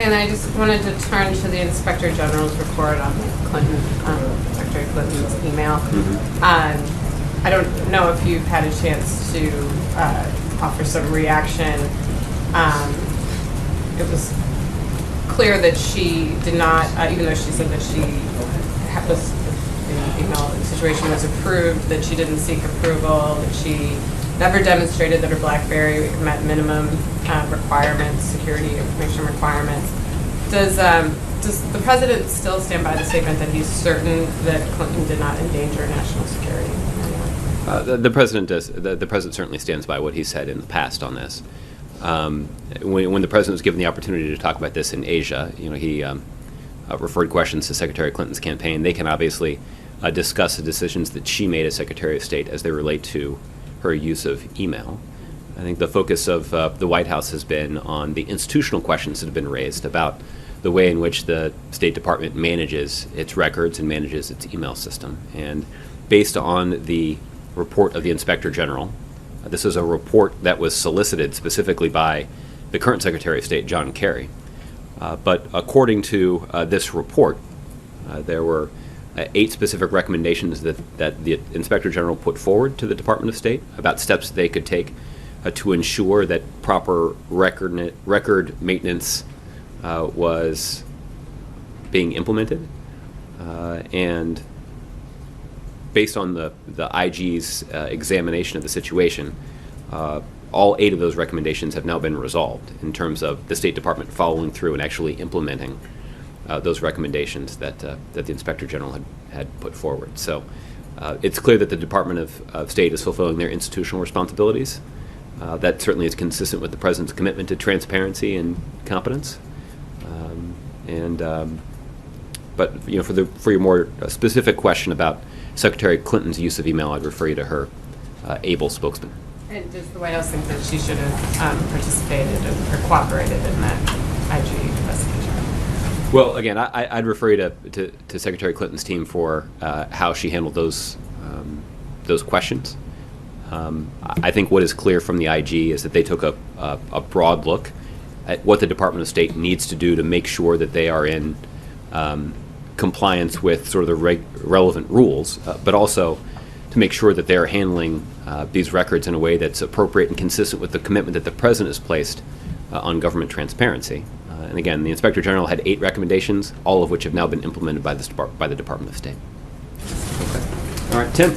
And I just wanted to turn to the Inspector General's report on Clinton, Secretary Clinton's email. I don't know if you've had a chance to offer some reaction. It was clear that she did not, even though she said that she was, the email situation was approved, that she didn't seek approval, that she never demonstrated that her BlackBerry met minimum requirements, security information requirements. Does the president still stand by the statement that he's certain that Clinton did not endanger national security? The president does. The president certainly stands by what he said in the past on this. When the president was given the opportunity to talk about this in Asia, he referred questions to Secretary Clinton's campaign. They can obviously discuss the decisions that she made as Secretary of State as they relate to her use of email. I think the focus of the White House has been on the institutional questions that have been raised about the way in which the State Department manages its records and manages its email system. And based on the report of the Inspector General, this is a report that was solicited specifically by the current Secretary of State, John Kerry. But according to this report, there were 8 specific recommendations that the Inspector General put forward to the Department of State about steps that they could take to ensure that proper record maintenance was being implemented. And based on the IG's examination of the situation, all 8 of those recommendations have now been resolved in terms of the State Department following through and actually implementing those recommendations that the Inspector General had put forward. So it's clear that the Department of State is fulfilling their institutional responsibilities. That certainly is consistent with the President's commitment to transparency and competence. But for your more specific question about Secretary Clinton's use of email, I'd refer you to her able spokesman. And does the White House think that she should have participated or cooperated in that IG investigation? Well, again, I'd refer you to Secretary Clinton's team for how she handled those questions. I think what is clear from the IG is that they took a broad look at what the Department of State needs to do to make sure that they are in compliance with sort of the relevant rules, but also to make sure that they are handling these records in a way that's appropriate and consistent with the commitment that the President has placed on government transparency. And again, the Inspector General had 8 recommendations, all of which have now been implemented by the Department of State. Okay. All right, Tim.